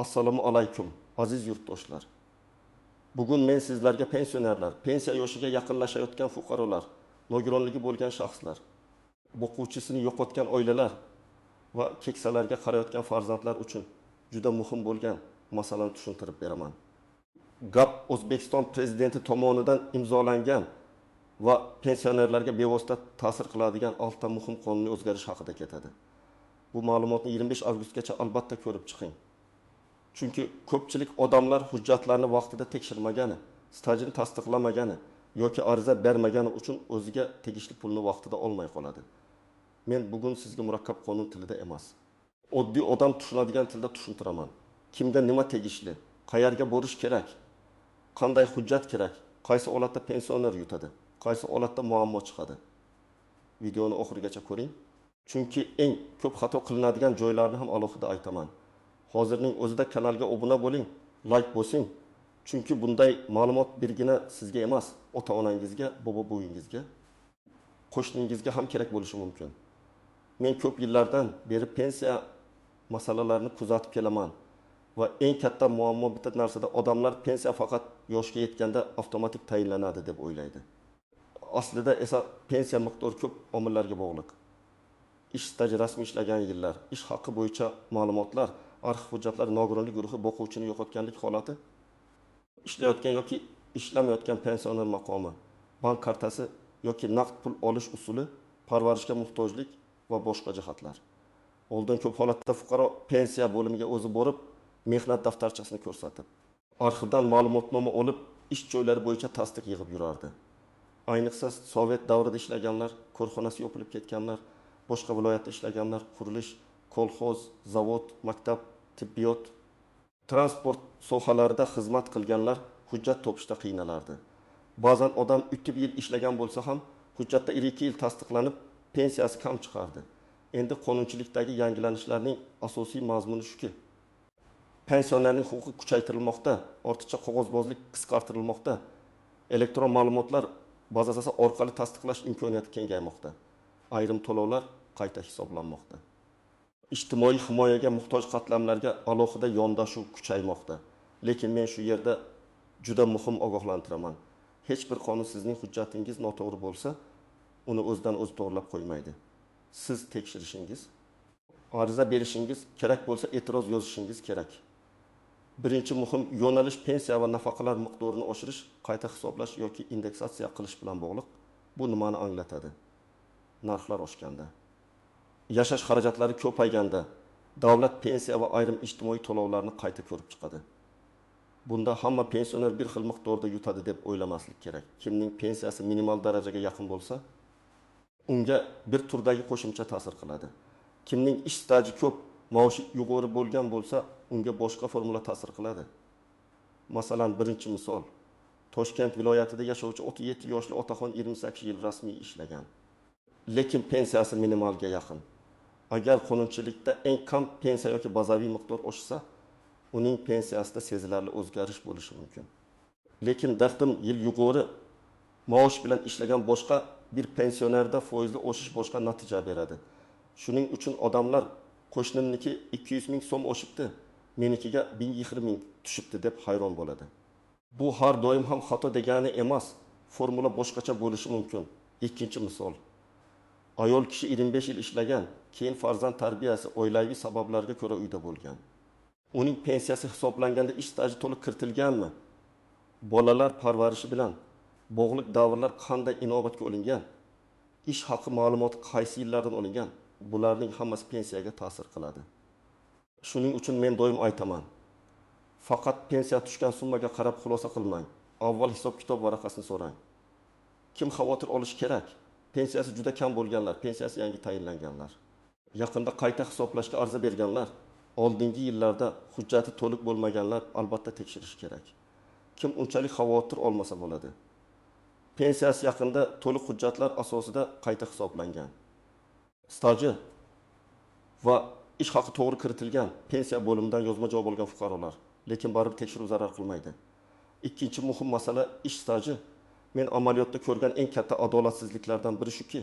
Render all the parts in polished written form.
Assalomu alaykum, aziz yurtdoshlar. Bugun men sizlarga pensionerlar, pensiya yoshiga yaqinlashayotgan fuqarolar, nogironligi bo'lgan shaxslar, o'quvchisini yo'qotgan oilalar va keksalarga qarayotgan farzandlar uchun juda muhim bo'lgan masalani tushuntirib beraman. Gap O'zbekiston prezidenti tomonidan imzolangan va pensionerlarga bevosita ta'sir qiladigan 6 ta muhim qonuniy o'zgarish haqida ketadi. Bu ma'lumotni 25 avgustgacha albatta ko'rib chiqing. Chunki ko'pchilik odamlar hujjatlarni vaqtida tekshirmagani, stajini tasdiqlamagani yoki ariza bermagani uchun o'ziga tegishli pulni vaqtida olmay qoladi. Men bugun sizga murakkab qonun tilida emas, oddiy odam tushunadigan tilda tushuntiraman. Kimga nima tegishli, qayerga borish kerak, qanday hujjat kerak, qaysi holatda pensioner yutadi, qaysi holatda muammo chiqadi. Videoni oxirigacha ko'ring. Chunki eng ko'p xato qilinadigan joylarni ham alohida aytaman. Hozirning o'zida kanalga obuna bo'ling, like bosing. Chunki bunday ma'lumot birgina sizga emas, ota-onangizga, bobo-buvingizga, qo'shningizga ham kerak bo'lishi mumkin. Men ko'p yillardan beri pensiya masalalarini kuzatib kelaman va eng katta muammo bitta narsada odamlar pensiya faqat yoshga yetganda avtomatik tayinlanadi deb o'ylaydi. Aslida esa pensiya miqdori ko'p omillarga bog'liq. Ish staji rasmiy ishlagan yillar, ish haqi bo'yicha ma'lumotlar, arxiv hujjatlari, nogironlik guruhi, boquvchini yo'qotganlik holati, ishlayotgan yoki ishlamayotgan pensioner maqomi, bank kartasi yoki naqd pul olish usuli, parvarishga muhtojlik va boshqa jihatlar. Oldin ko'p holatda fuqaro pensiya bo'limiga o'zi borib, mehnat daftarchasini ko'rsatib, arxivdan ma'lumotnoma olib, ish joylari bo'yicha tasdiq yig'ib yurardi. Ayniqsa Sovet davrida ishlaganlar, korxonasi yopilib ketganlar, boshqa viloyatda ishlaganlar, qurilish, kolxoz, zavod, maktab, tibbiyot, transport sohalarida xizmat qilganlar hujjat topishda qiynalardi. Ba'zan odam 3 yil ishlagan bo'lsa ham hujjatda 2 yil tasdiqlanib, pensiyasi kam chiqardi. Endi qonunchilikdagi yangilanishlarning asosiy mazmuni shuki, pensionerning huquqi kuchaytirilmoqda, ortiqcha qog'ozbozlik qisqartirilmoqda, elektron ma'lumotlar bazasi orqali tasdiqlash imkoniyati kengaymoqda. Ayrim to'lovlar qayta hisoblanmoqda. Ijtimoiy himoyaga muhtoj qatlamlarga alohida yondashuv kuchaymoqda. Lekin men shu yerda juda muhim ogohlantiraman. Hech bir qonun sizning hujjatingiz noto'g'ri bo'lsa, uni o'zidan o'zi to'g'rilab qo'ymaydi. Siz tekshirishingiz, ariza berishingiz, kerak bo'lsa e'tiroz yozishingiz kerak. Birinchi muhim yo'nalish pensiya va nafaqalar miqdorini oshirish, qayta hisoblash yoki indeksatsiya qilish bilan bog'liq. Bu nimani anglatadi? Narxlar oshganda, yashash xarajatlari ko'payganda, davlat pensiya va ayrim ijtimoiy to'lovlarni qayta ko'rib chiqadi. Bunda hamma pensioner bir xil miqdorda yutadi deb o'ylamaslik kerak. Kimning pensiyasi minimal darajaga yaqin bo'lsa, unga bir turdagi qo'shimcha ta'sir qiladi. Kimning ish staji ko'p, maoshi yuqori bo'lgan bo'lsa, unga boshqa formula ta'sir qiladi. Masalan, birinchi misol, Toshkent viloyatida yashovchi 37 yoshli otaxon 28 yil rasmiy ishlagan, lekin pensiyasi minimalga yaqin. Agar qonunchilikda eng kam pensiya yoki bazaviy miqdor oshsa, uning pensiyasida sezilarli o'zgarish bo'lishi mumkin. Lekin dardim yil yuqori maosh bilan ishlagan boshqa bir pensionerda foizli o'sish boshqa natija beradi. Shuning uchun odamlar qo'shnimniki 200 ming so'm oshibdi, menikiga 1020 ming tushibdi deb hayron bo'ladi. Bu har doim ham xato degani emas, formula boshqacha bo'lishi mumkin. Ikkinchi misol, ayol kishi 25 yil ishlagan, keyin farzand tarbiyasi, oilaviy sabablarga ko'ra uyda bo'lgan. Uning pensiyasi hisoblanganda ish staji to'liq kiritilganmi? Bolalar parvarishi bilan bog'liq davrlar qanday inobatga olingan? Ish haqi ma'lumoti qaysi yillardan olingan? Bularning hammasi pensiyaga ta'sir qiladi. Shuning uchun men doim aytaman, faqat pensiya tushgan summaga qarab xulosa qilmang. Avval hisob-kitob varaqasini so'rang. Kim xavotir olish kerak? Pensiyasi juda kam bo'lganlar, pensiyasi yangi tayinlanganlar, yaqinda qayta hisoblashga ariza berganlar, oldingi yillarda hujjati to'liq bo'lmaganlar albatta tekshirish kerak. Kim unchalik xavotir olmasa bo'ladi. Pensiyasi yaqinda to'liq hujjatlar asosida qayta hisoblangan, staji va ish haqi to'g'ri kiritilgan pensiya bo'limidan yozma javob olgan fuqarolar, lekin baribir tekshiruv zarar qilmaydi. Ikkinchi muhim masala ish staji. Men amaliyotda ko'rgan eng katta adolatsizliklardan biri shuki,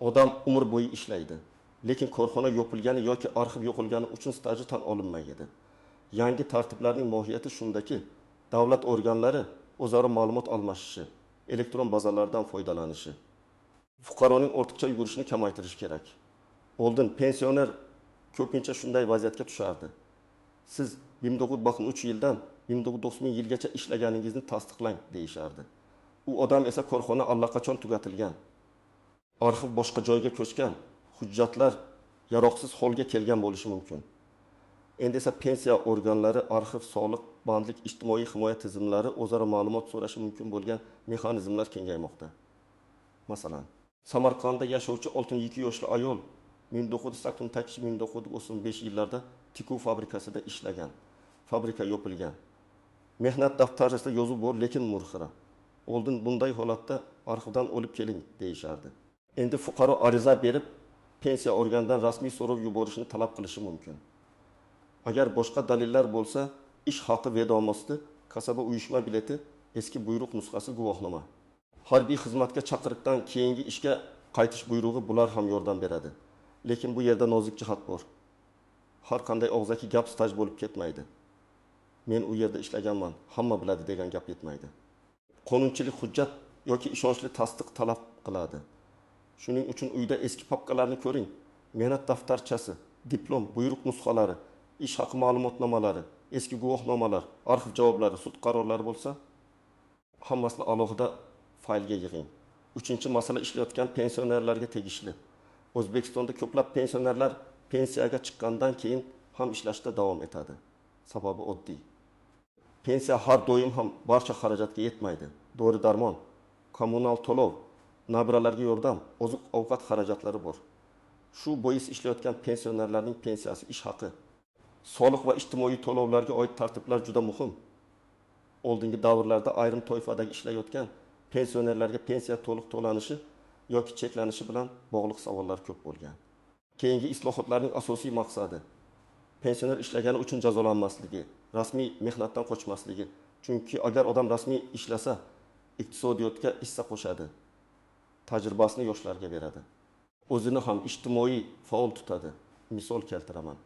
odam umr bo'yi ishlaydi, lekin korxona yopilgani yoki arxiv yo'qolgani uchun staji tan olinmaydi. Yangi tartiblarning mohiyati shundaki, davlat organlari o'zaro ma'lumot almashishi, elektron bazalardan foydalanishi, fuqaroning ortiqcha yugurishini kamaytirish kerak. Oldin pensioner ko'pincha shunday vaziyatga tushardi. Siz 1993 yildan 1990 yilgacha ishlaganingizni tasdiqlang deyishardi. U odam esa korxona allaqachon tugatilgan. Arxiv boshqa joyga ko'chgan, hujjatlar yaroqsiz holga kelgan bo'lishi mumkin. Endi esa pensiya organlari, arxiv, soliq, bandlik, ijtimoiy himoya tizimlari o'zaro ma'lumot so'rashi mumkin bo'lgan mexanizmlar kengaymoqda. Masalan, Samarqandda yashovchi 62 yoshli ayol 1988-1995 yillarda tikuv fabrikasida ishlagan. Fabrika yopilgan. Mehnat daftarida yozuv bor, lekin murxira. Oldin bunday holatda arxivdan olib keling deyishardi. Endi fuqaro ariza berib, pensiya organidan rasmiy so'rov yuborishni talab qilishi mumkin. Agar boshqa dalillar bo'lsa, ish haqi vedomosti, kasaba uyushma bileti, eski buyruq nusxasi, guvohnoma. Harbiy xizmatga chaqiriqdan keyingi ishga qaytish buyrug'i bular ham yordam beradi. Lekin bu yerda nozik jihat bor. Har qanday og'zaki gap staj bo'lib ketmaydi. Men u yerda ishlaganman, hamma biladi degan gap yetmaydi. Qonunchilik hujjat yoki ishonchli tasdiq talab qiladi. Shuning uchun uyda eski papkalarni ko'ring. Mehnat daftarchasi, diplom, buyruq nusxalari, ish haqi ma'lumotnomalari, eski guvohnomalar, arxiv javoblari, sud qarorlari bo'lsa, hammasini alohida faylga yig'ing. 3-masala ishlayotgan pensionerlarga tegishli. O'zbekistonda ko'plab pensionerlar pensiyaga chiqqandan keyin ham ishlashda davom etadi. Sababi oddiy. Pensiya har doim ham barcha xarajatga yetmaydi. Dori-darmon, kommunal to'lov, nabiralarga yordam, oziq-ovqat xarajatlari bor. Shu bois ishlayotgan pensionerlarning pensiyasi, ish haqi, soliq va ijtimoiy to'lovlarga oid tartiblar juda muhim. Oldingi davrlarda ayrim toifadagi ishlayotgan pensionerlarga pensiya to'liq to'lanishi yoki cheklanishi bilan bog'liq savollar ko'p bo'lgan. Keyingi islohotlarning asosiy maqsadi pensioner ishlagani uchun jazolanmasligi, rasmiy mehnatdan qochmasligi. Chunki agar odam rasmiy ishlasa, iqtisodiyotga hissa qo'shadi, tajribasini yoshlarga beradi. O'zini ham ijtimoiy faol tutadi. Misol keltiraman.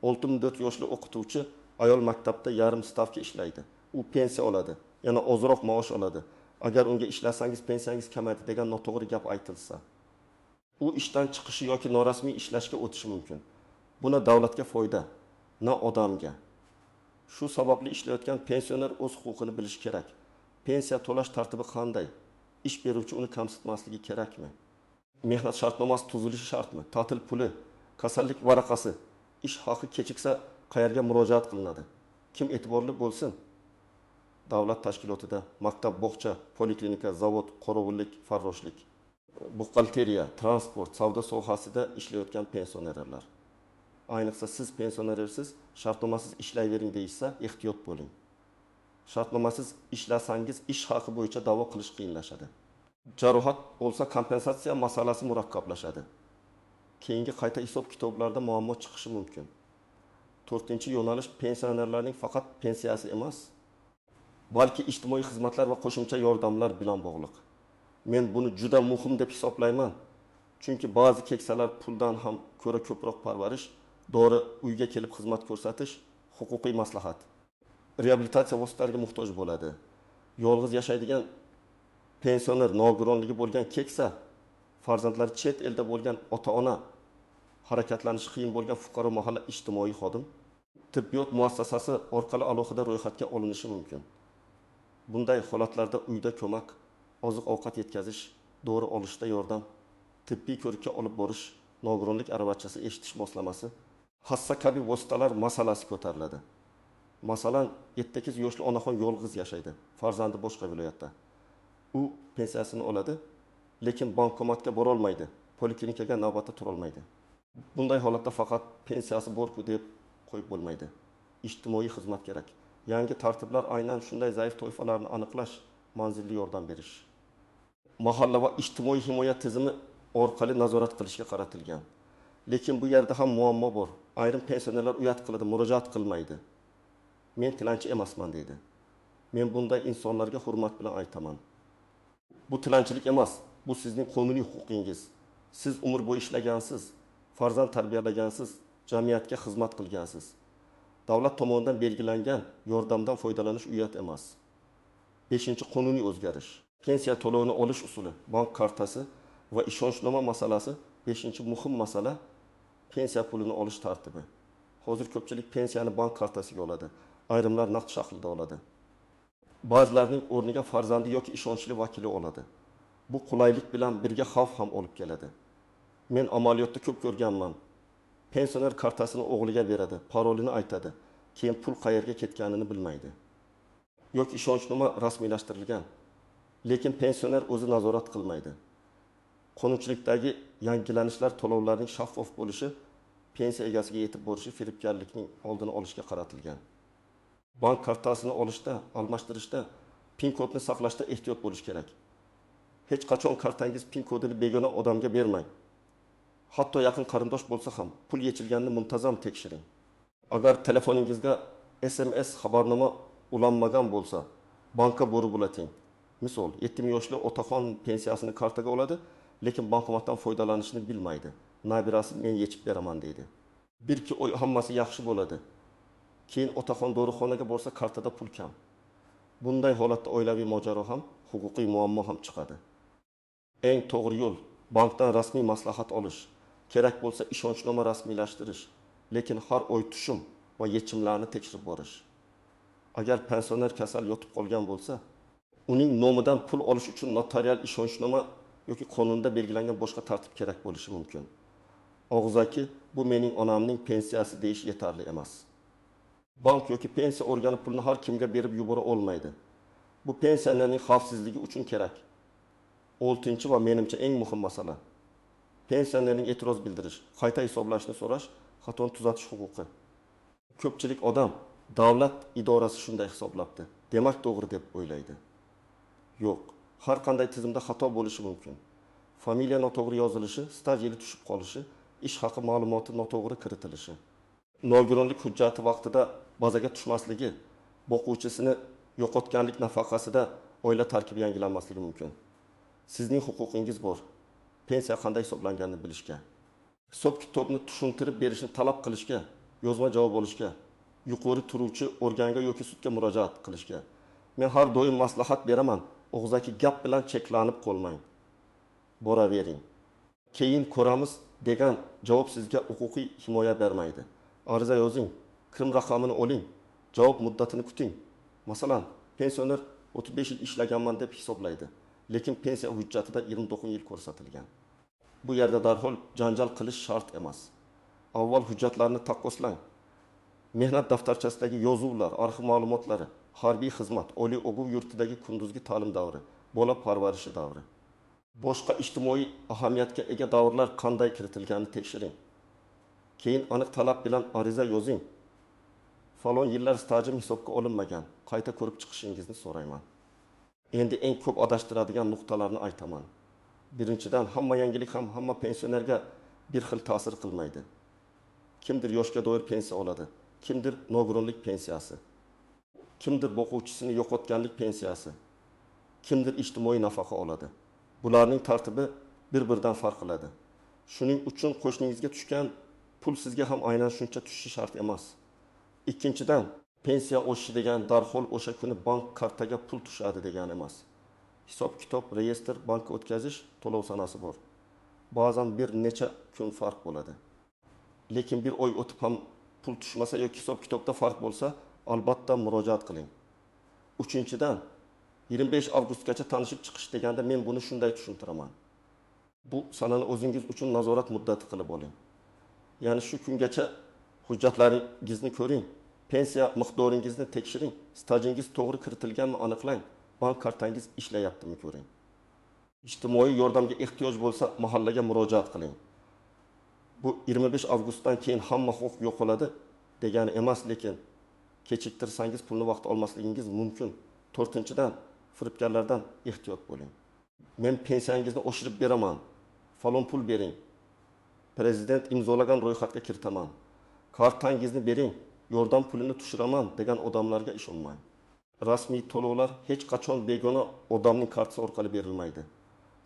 64 yoshli o'qituvchi ayol maktabda yarim stavka ishlaydi. U pensiya oladi, yana ozroq maosh oladi. Agar unga ishlasangiz pensiyangiz kamaydi degan noto'g'ri gap aytilsa, u ishdan chiqishi yoki norasmiy ishlashga o'tishi mumkin. Buna davlatga foyda, na odamga. Shu sababli ishlayotgan pensioner o'z huquqini bilishi kerak. Pensiya to'lash tartibi qanday? Ish beruvchi uni kamsitmasligi kerakmi? Mehnat shartnomasi tuzilishi shartmi? Ta'til puli, kasallik varaqasi, ish haqi kechiksa qayerga murojaat qilinadi? Kim e'tiborli bo'lsin? Davlat tashkilotida maktab, bog'cha, poliklinika, zavod, qorovullik, farroshlik, buxgalteriya, transport, savdo sohasida ishlayotgan pensionerlar. Ayniqsa siz pensionersiz, shartnomasiz ishlayvering deyishsa, ehtiyot bo'ling. Shartnomasiz ishlasangiz ish haqi bo'yicha da'vo qilish qiyinlashadi. Jarohat bo'lsa kompensatsiya masalasi murakkablashadi. Keyingi qayta hisob kitoblarda muammo chiqishi mumkin. 4-yo'nalish pensionerlarning faqat pensiyasi emas, balki ijtimoiy xizmatlar va qo'shimcha yordamlar bilan bog'liq. Men buni juda muhim deb hisoblayman. Chunki ba'zi keksalar puldan ham ko'ra ko'proq parvarish, dori, uyga kelib xizmat ko'rsatish, huquqiy maslahat, reabilitatsiya vositalariga muhtoj bo'ladi. Yolg'iz yashaydigan pensioner, nogironligi bo'lgan keksa, farzandlari chet elda bo'lgan ota-ona, harakatlanishi qiyin bo'lgan fuqaro, mahalla ijtimoiy xodim, tibbiyot muassasasi orqali alohida ro'yxatga olinishi mumkin. Bunday holatlarda uyda ko'mak, oziq-ovqat yetkazish, dori olishda yordam, tibbiy ko'rikka olib borish, nogironlik aravachasi eshitish moslamasi, hassa kabi vositalar masalasi ko'tariladi. Masalan, 7-8 yoshli onaxon yolg'iz yashaydi, farzandi boshqa viloyatda. U pensiyasini oladi, lekin bankomatga bora olmaydi, poliklinikaga navbatda tura olmaydi. Bunday holatda faqat pensiyasi bor-ku deb qo'yib bo'lmaydi. Ijtimoiy xizmat kerak. Yangi tartiblar aynan shunday zaif toifalarni aniqlash, manzilli yordam berish, mahalla va ijtimoiy himoya tizimi orqali nazorat qilishga qaratilgan. Lekin bu yerda ham muammo bor. Ayrim pensionerlar uyat qiladi, murojaat qilmaydi. Men tilanchi emasman deydi. Men bunday insonlarga hurmat bilan aytaman. Bu tilanchilik emas, bu sizning qonuniy huquqingiz. Siz umr bo'yi ishlagansiz, farzand tarbiyalagansiz, jamiyatga xizmat qilgansiz. davlat tomonidan belgilangan yordamdan foydalanish uyat emas. 5. Qonuniy o'zgarish. Pensiya to'lovini olish usuli, bank kartasi va ishonchnoma masalasi 5. muhim masala pensiya pulini olish tartibi. Hozir ko'pchilik pensiyani bank kartasiga oladi, ayrimlar naqd shaklda oladi. Ba'zilarning o'rniga farzandi yoki ishonchli vakili oladi. Bu qulaylik bilan birga xavf ham olib keladi. Men amaliyotda ko'p ko'rganman. Pensioner kartasini o'g'liga beradi, parolini aytadi, keyin pul qayerga ketganini bilmaydi. Yoki ishonchnoma rasmiylashtirilgan, lekin pensioner o'zi nazorat qilmaydi. Qonunchilikdagi yangilanishlar to'lovlarning shaffof bo'lishi, pensiya egasiga yetib borishi firibgarlikning oldini olishga qaratilgan. Bank kartasini olishda, almashtirishda, pin kodni saqlashda ehtiyot bo'lish kerak. Hech qachon kartangiz pin kodini begona odamga bermang. Hatto yaqin qarindosh bo'lsa ham pul yechilganini muntazam tekshiring. Agar telefoningizga SMS xabarnoma ulanmagan bo'lsa, banka borib ulating. Misol, 7 yoshli otaxon pensiyasini kartaga oladi, lekin bankomatdan foydalanishni bilmaydi. Nabirasi men yechib beraman deydi. Bir-iki oy hammasi yaxshi bo'ladi. Keyin otaxon dorixonaga borsa kartada pul kam. Bunday holatda oilaviy mojaro ham, huquqiy muammo ham chiqadi. Eng to'g'ri yo'l bankdan rasmiy maslahat olish, kerak bo'lsa ishonchnoma rasmiylashtirish, lekin har oy tushum va yechimlarni tekshirib borish. Agar pensioner kasal yotib qolgan bo'lsa, uning nomidan pul olish uchun notarial ishonchnoma yoki qonunda belgilangan boshqa tartib kerak bo'lishi mumkin. Og'zaki bu mening onamning pensiyasi deyish yetarli emas. Bank yoki pensiya organi pulni har kimga berib yubora olmaydi. Bu pensionerning xavfsizligi uchun kerak. 6 va menimcha eng muhim masala. Pensionerning e'tiroz bildirish, qayta hisoblashni so'rash, xatoni tuzatish huquqi. Ko'pchilik odam davlat idorasi shunday hisoblabdi, demak to'g'ri deb o'ylaydi. Yo'q, har qanday tizimda xato bo'lishi mumkin. Familiya noto'g'ri yozilishi, staj yili tushib qolishi, ish haqi ma'lumoti noto'g'ri kiritilishi. Nogironlik hujjati vaqtida bazaga tushmasligi, boquvchisini yo'qotganlik nafaqasida oila tarkibi yangilanmasligi mumkin. Sizning huquqingiz bor. Pensiya qanday hisoblanganini bilishga, hisob kitobni tushuntirib berishni talab qilishga, yozma javob olishga, yuqori turuvchi organga yoki sudga murojaat qilishga. Men har doim maslahat beraman. Og'zaki gap bilan cheklanib qolmang. Boravering. Keyin ko'ramiz degan javob sizga huquqiy himoya bermaydi. Ariza yozing, kirim raqamini oling, javob muddatini kuting. Masalan, pensioner 35 yil ishlaganman deb hisoblaydi, lekin pensiya hujjatida 29 yil ko'rsatilgan. Bu yerda darhol janjal qilish shart emas. Avval hujjatlarni taqqoslang. Mehnat daftarchasidagi yozuvlar, arxiv ma'lumotlari, harbiy xizmat, oliy o'quv yurtidagi kunduzgi ta'lim davri, bola parvarishi davri. Boshqa ijtimoiy ahamiyatga ega davrlar qanday kiritilganini tekshiring. Keyin aniq talab bilan ariza yozing. Falon yillar stajim hisobga olinmagan, qayta ko'rib chiqishingizni so'rayman. Endi eng ko'p adashtiradigan nuqtalarni aytaman. Birinchidan, hamma yangilik ham hamma pensionerga bir xil ta'sir qilmaydi. Kimdir yoshga doir pensiya oladi, kimdir nogironlik pensiyasi, kimdir boquvchisini yo'qotganlik pensiyasi, kimdir ijtimoiy nafaqa oladi. Bularning tartibi bir-biridan farq qiladi. Shuning uchun qo'shningizga tushgan pul sizga ham aynan shuncha tushishi shart emas. Ikkinchidan, pensiya oshishi degan darhol o'sha kuni bank kartaga pul tushadi degani emas. Hisob kitob, reyestr, bankka o'tkazish to'lov sanasi bor. Ba'zan bir necha kun farq bo'ladi. Lekin bir oy o'tib ham pul tushmasa yoki hisob kitobda farq bo'lsa, albatta murojaat qiling. Uchinchidan, 25 avgustgacha tanishib chiqish deganda men buni shunday tushuntiraman. Bu sanani o'zingiz uchun nazorat muddati qilib oling. Ya'ni shu kungacha hujjatlaringizni ko'ring, pensiya miqdoringizni tekshiring, stajingiz to'g'ri kiritilganmi aniqlang, bank kartangiz ishlayaptimi ko'ring. Ijtimoiy yordamga ehtiyoj bo'lsa, mahallaga murojaat qiling. Bu 25 avgustdan keyin hamma huquq yo'qoladi degani emas, lekin kechiktirsangiz pulni vaqt olmasligingiz mumkin. 4-dan, firibgarlardan ehtiyot bo'ling. Men pensiyangizni oshirib beraman, falon pul bering, prezident imzolagan ro'yxatga kiritaman, kartangizni bering, yordam pulini tushiraman degan odamlarga ishonmang. Rasmiy to'lovlar hech qachon begona odamning kartasi orqali berilmaydi.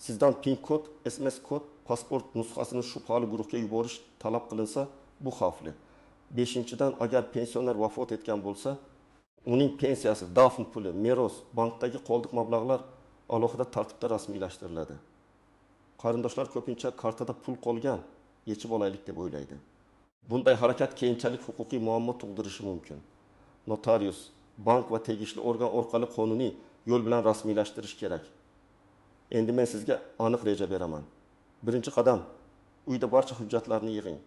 Sizdan PIN kod, SMS kod, pasport nusxasini shubhali guruhga yuborish talab qilinsa, bu xavfli. Beshinchidan, agar pensioner vafot etgan bo'lsa, uning pensiyasi, dafn puli, meros, bankdagi qoldiq mablag'lar alohida tartibda rasmiylashtiriladi. Qarindoshlar ko'pincha kartada pul qolgan, yechib olaylik deb o'ylaydi. Bunday harakat keyinchalik huquqiy muammo tug'dirishi mumkin. Notarius, bank va tegishli organ orqali qonuniy yo'l bilan rasmiylashtirish kerak. Endi men sizga aniq reja beraman. Birinchi qadam, uyda barcha hujjatlarni yig'ing.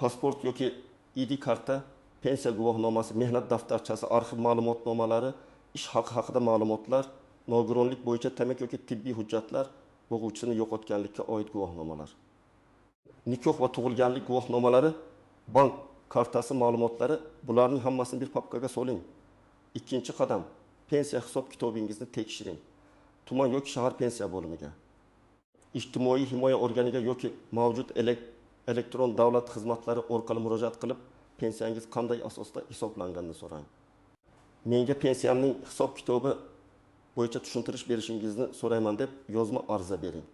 Pasport yoki ID karta, pensiya guvohnomasi, mehnat daftarchasi, arxiv ma'lumotnomalari, ish haqi haqida ma'lumotlar, nogironlik bo'yicha tamak yoki tibbiy hujjatlar, boquvchisini yo'qotganlikka oid guvohnomalar. Nikoh va tug'ilganlik guvohnomalari, bank kartasi ma'lumotlari, bularning hammasini bir papkaga soling. Ikkinchi qadam, pensiya hisob kitobingizni tekshiring. Tuman yoki shahar pensiya bo'limiga, ijtimoiy himoya organiga yoki mavjud elektron davlat xizmatlari orqali murojaat qilib, pensiyangiz qanday asosda hisoblanganini so'rang. Menga pensiyamning hisob kitobi bo'yicha tushuntirish berishingizni so'rayman deb yozma ariza bering.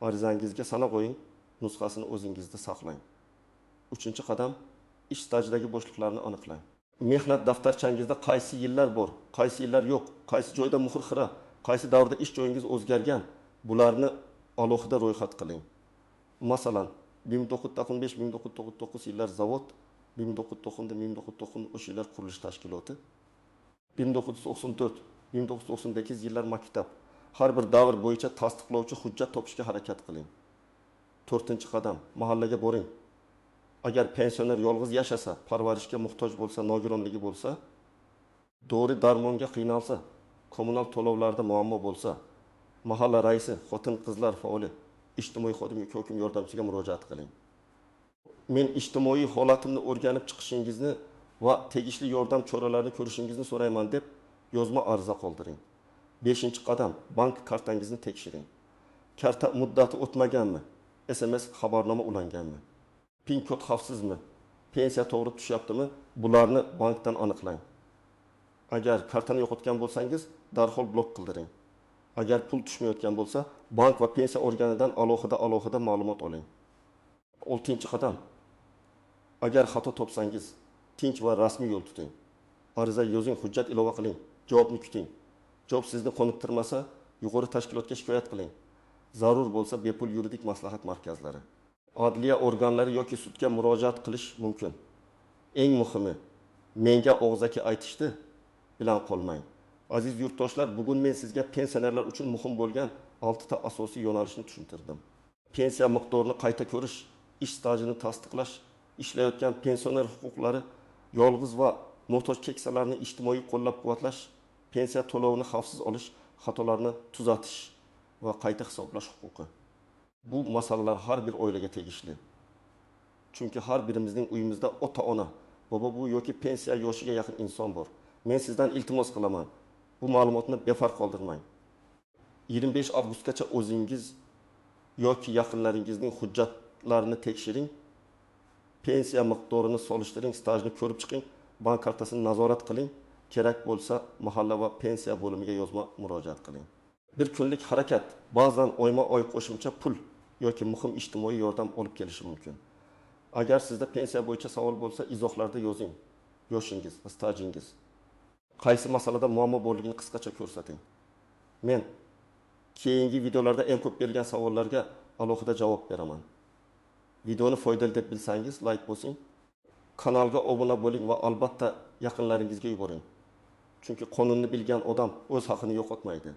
Arizangizga sana qo'ying, nusxasini o'zingizda saqlang. Uchinchi qadam, ish stajdagi bo'shliqlarni aniqlang. Mehnat daftarchangizda qaysi yillar bor, qaysi yillar yo'q, qaysi joyda muhr xira, qaysi davrda ish joyingiz o'zgargan, bularni alohida ro'yxat qiling. Masalan, 1995-1999 yillar zavod, 1990-1990 o'sha yillar qurilish tashkiloti, 1994-1998 yillar maktab. Har bir davr bo'yicha tasdiqlovchi hujjat topishga harakat qiling. To'rtinchi qadam, mahallaga boring. Agar pensioner yolg'iz yashasa, parvarishga muhtoj bo'lsa, nogironligi bo'lsa, dori darmonga qiynalsa, kommunal to'lovlarda muammo bo'lsa, mahalla raisi, xotin-qizlar faoli, ijtimoiy xodim yoki hokim yordamchisiga murojaat qiling. Men ijtimoiy holatimni o'rganib chiqishingizni va tegishli yordam choralarini ko'rishingizni so'rayman deb yozma ariza qoldiring. Beshinchi qadam, bank kartangizni tekshiring. Karta muddati o'tmaganmi? SMS xabarnoma ulanganmi? PIN kod xavfsizmi? Pensiya to'g'ri tushyaptimi? Bularni bankdan aniqlang. Agar kartani yo'qotgan bo'lsangiz, darhol blok qildiring. Agar pul tushmayotgan bo'lsa, bank va pensiya organidan alohida ma'lumot oling. 6-qadam. Agar xato topsangiz, tinch va rasmiy yo'l tuting. Ariza yozing, hujjat ilova qiling, javobni kuting. Javob sizni qoniqtirmasa, yuqori tashkilotga shikoyat qiling. Zarur bo'lsa, bepul yuridik maslahat markazlari, adliya organlari yoki sudga murojaat qilish mumkin. Eng muhimi, menga og'zaki aytishdi bilan qolmang. Aziz yurtdoshlar, bugun men sizga pensionerlar uchun muhim bo'lgan 6 ta asosiy yo'nalishni tushuntirdim. Pensiya miqdorini qayta ko'rish, ish stajini tasdiqlash, ishlayotgan pensioner huquqlari, yolg'iz va muhtoj keksalarni ijtimoiy qo'llab-quvvatlash, pensiya to'lovini xavfsiz olish, xatolarni tuzatish va qayta hisoblash huquqi. Bu masalalar har bir oilaga tegishli. Chunki har birimizning uyimizda ota-ona, bobo-bu yoki pensiya yoshiga yaqin inson bor. Men sizdan iltimos qilaman. Bu ma'lumotni befarq qoldirmang. 25 avgustgacha o'zingiz yoki yaqinlaringizning hujjatlarini tekshiring. Pensiya miqdorini solishtiring, stajni ko'rib chiqing, bank kartasini nazorat qiling. Kerak bo'lsa, mahalla va pensiya bo'limiga yozma murojaat qiling. Bir kunlik harakat ba'zan oyma-oy qo'shimcha pul yoki muhim ijtimoiy yordam olib kelishi mumkin. Agar sizda pensiya bo'yicha savol bo'lsa, izohlarda yozing. Yoshingiz va stajingiz, qaysi masalada muammo borligini qisqacha ko'rsating. Men keyingi videolarda eng ko'p berilgan savollarga alohida javob beraman. Videoni foydali deb bilsangiz, like bosing, kanalga obuna bo'ling va albatta yaqinlaringizga yuboring. Chunki qonunni bilgan odam o'z haqini yo'qotmaydi.